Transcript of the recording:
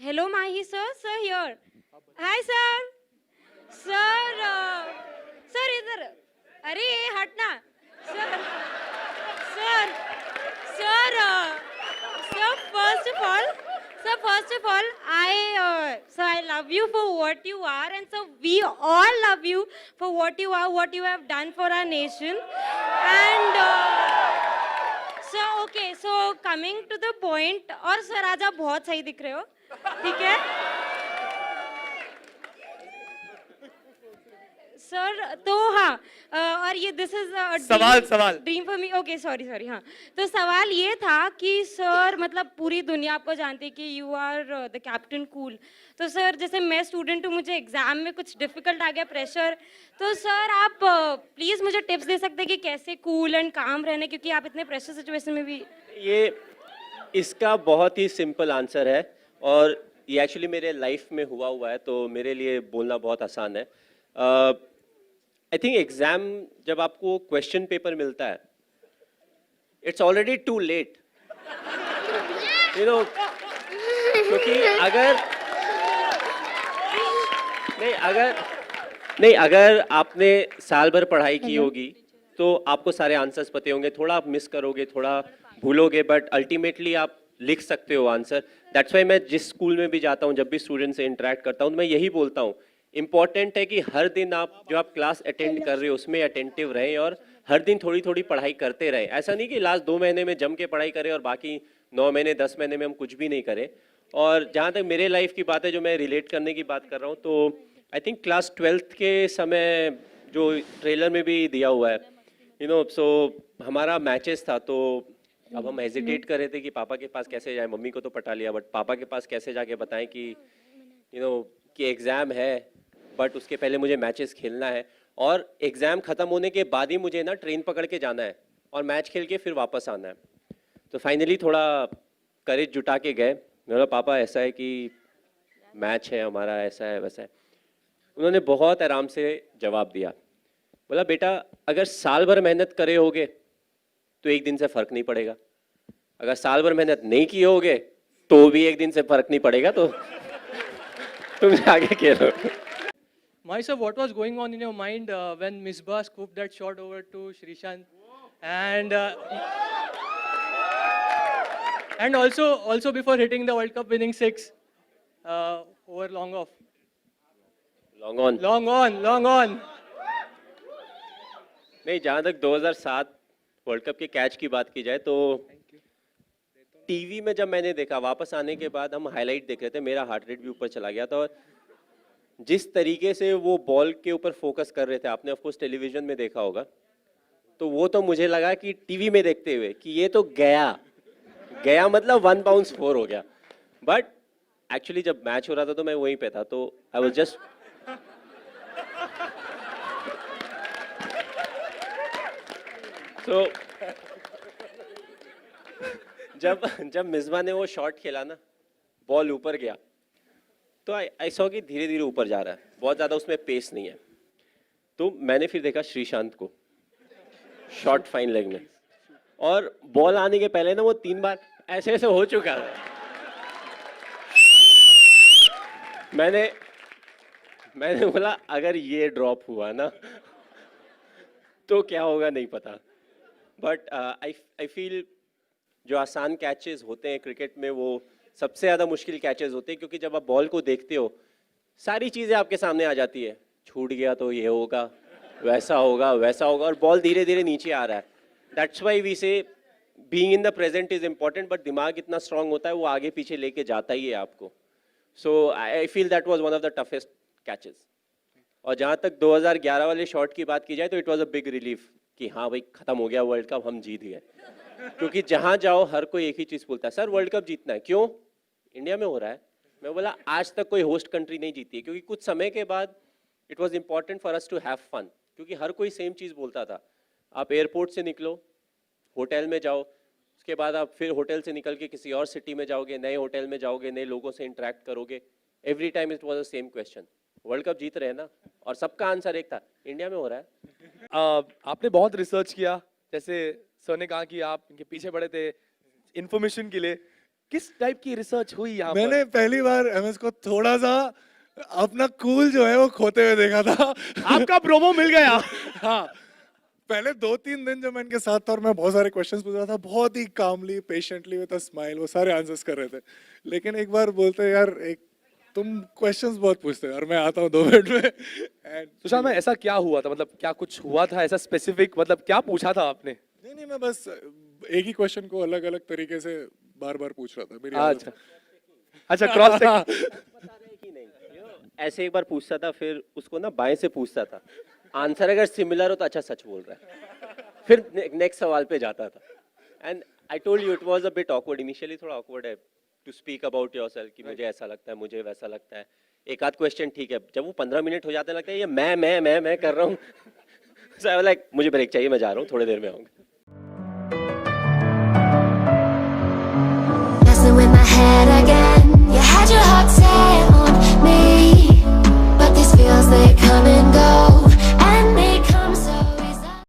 Hello, Mahi sir. Sir here. Hi, sir. Sir, sir इधर. अरे ये हटना. Sir, sir, sir, sir, first of all, I love you for what you are, and so we all love you for what you are, what you have done for our nation, and so okay, so coming to the point, और sir आज आप बहुत सही दिख रहे हो, ठीक है? सर तो हाँ और ये दिस इज सवाल dream for me okay sorry हाँ तो सवाल ये था कि सर मतलब पूरी दुनिया आपको जानती है कि you are the captain cool तो सर जैसे मैं स्टूडेंट हूँ मुझे एग्जाम में कुछ डिफिकल्ट आ गया प्रेशर तो सर आप प्लीज मुझे टिप्स दे सकते हैं कि कैसे कूल एंड काम रहने क्योंकि आप इतने प्रेशर सिचुएशन में भी ये इसका बहुत ही सिंपल आंसर है और ये एक्चुअली मेरे लाइफ में हुआ है तो मेरे लिए बोलना बहुत आसान है आई थिंक एग्जाम जब आपको क्वेश्चन पेपर मिलता है it's already too late you know क्योंकि अगर आपने साल भर पढ़ाई की होगी तो आपको सारे आंसर्स पते होंगे थोड़ा आप मिस करोगे थोड़ा भूलोगे बट अल्टीमेटली आप लिख सकते हो आंसर दैट्स वाई मैं जिस स्कूल में भी जाता हूँ जब भी स्टूडेंट से इंटरेक्ट करता हूँ तो मैं यही बोलता हूँ इम्पॉर्टेंट है कि हर दिन आप क्लास अटेंड कर रहे हो उसमें अटेंटिव रहें और हर दिन थोड़ी थोड़ी पढ़ाई करते रहें ऐसा नहीं कि लास्ट 2 महीने में जम के पढ़ाई करें और बाकी 9 महीने 10 महीने में हम कुछ भी नहीं करें और जहाँ तक मेरे लाइफ की बात है जो मैं रिलेट करने की बात कर रहा हूँ तो आई थिंक क्लास 12th के समय जो ट्रेलर में भी दिया हुआ है यू नो सो हमारा मैचेस था तो अब हम हेजिटेट कर रहे थे कि पापा के पास कैसे जाए मम्मी को तो पटा लिया बट पापा के पास कैसे जाके बताएं कि यू नो कि एग्ज़ाम है बट उसके पहले मुझे मैचेस खेलना है और एग्ज़ाम ख़त्म होने के बाद ही मुझे ना ट्रेन पकड़ के जाना है और मैच खेल के फिर वापस आना है तो फाइनली थोड़ा करेज जुटा के गए मेरा पापा ऐसा है कि मैच है हमारा ऐसा है वैसा है उन्होंने बहुत आराम से जवाब दिया बोला बेटा अगर साल भर मेहनत करे होगे तो एक दिन से फ़र्क नहीं पड़ेगा अगर साल भर मेहनत नहीं किए होगे तो भी एक दिन से फ़र्क नहीं पड़ेगा तो तुम आगे खेलो Mahi, what was going on in your mind when Misbah scooped that shot over to Srishant, and also before hitting the World Cup winning six over long off, long on. नहीं जहाँ तक 2007 वर्ल्ड कप के catch की बात की जाए तो TV में जब मैंने देखा वापस आने के बाद हम हाईलाइट देख रहे थे मेरा हार्ट रेट भी ऊपर चला गया था और जिस तरीके से वो बॉल के ऊपर फोकस कर रहे थे आपने ऑफ कोर्स टेलीविजन में देखा होगा तो वो तो मुझे लगा कि टीवी में देखते हुए कि ये तो गया मतलब 1 बाउंस 4 हो गया बट एक्चुअली जब मैच हो रहा था तो मैं वहीं पे था तो आई वाज जस्ट तो जब मिसबा ने वो शॉट खेला ना बॉल ऊपर गया तो आई सॉ कि धीरे धीरे ऊपर जा रहा है बहुत ज़्यादा उसमें पेस नहीं है तो मैंने फिर देखा श्रीशांत को शॉट फाइन लेग में और बॉल आने के पहले ना वो 3 बार ऐसे ऐसे हो चुका है मैंने बोला अगर ये ड्रॉप हुआ ना तो क्या होगा नहीं पता बट आई फील जो आसान कैचेस होते हैं क्रिकेट में वो सबसे ज़्यादा मुश्किल कैचेस होते हैं क्योंकि जब आप बॉल को देखते हो सारी चीज़ें आपके सामने आ जाती है छूट गया तो ये होगा वैसा होगा और बॉल धीरे धीरे नीचे आ रहा है दैट्स वाई वी से being in the present is important but दिमाग इतना स्ट्रांग होता है वो आगे पीछे लेके जाता ही है आपको so I feel that was one of the toughest catches और जहाँ तक 2011 वाले शॉट की बात की जाए तो it was a big relief कि हाँ भाई ख़त्म हो गया वर्ल्ड कप हम जीत गए क्योंकि जहाँ जाओ हर कोई एक ही चीज़ बोलता है सर वर्ल्ड कप जीतना है क्यों इंडिया में हो रहा है मैं बोला आज तक कोई होस्ट कंट्री नहीं जीती है क्योंकि कुछ समय के बाद it was important for us to have fun क्योंकि हर कोई सेम चीज़ बोलता था आप एयरपोर्ट से निकलो होटल में जाओ उसके बाद आप फिर होटल से निकल के किसी और सिटी में जाओगे नए होटल में जाओगे नए लोगों से इंटरेक्ट करोगे every time it was the same question world cup जीत रहे हैं ना और सबका आंसर एक था इंडिया में हो रहा है आपने बहुत रिसर्च किया जैसे सर ने कहा कि आप इनके पीछे पड़े थे इन्फॉर्मेशन के लिए किस टाइप की रिसर्च हुई यहाँ पर? मैंने पहली बार एमएस को थोड़ा सा अपना कूल जो है वो खोते हुए देखा था। आपका प्रोमो मिल गया। हाँ, पहले 2-3 दिन जो मैं इनके साथ था और मैं बहुत सारे क्वेश्चंस पूछ रहा था, बहुत ही कामली पेशेंटली विद अ स्माइल वो सारे आंसर्स कर रहे थे। लेकिन एक बार बोलते यार एक तुम क्वेश्चंस बहुत पूछते हो और मैं आता हूँ 2 मिनट में एंड सुशांत में ऐसा क्या हुआ था, मतलब क्या कुछ हुआ था ऐसा स्पेसिफिक, मतलब क्या पूछा था आपने? नहीं मैं बस एक ही क्वेश्चन को अलग अलग तरीके से बार बार पूछ रहा था। मेरी आदत अच्छा अच्छा, क्रॉस ऐसे एक बार पूछता था, फिर उसको ना बाएं से पूछता था, आंसर अगर सिमिलर हो तो अच्छा सच बोल रहा है, फिर नेक्स्ट सवाल पे जाता था। And I told you it was a bit awkward, initially थोड़ा ऑकवर्ड है टू स्पीक अबाउट योरसेल्फ कि मुझे ऐसा लगता है, मुझे वैसा लगता है। एक आध क्वेश्चन ठीक है, जब वो 15 मिनट हो जाते लगता है ये मैं कर रहा हूँ। सो आई वाज लाइक मुझे ब्रेक चाहिए, मैं जा रहा हूँ, थोड़ी देर में आऊंगा। Messing with my head again. You had your heart set on me, but these feels they coming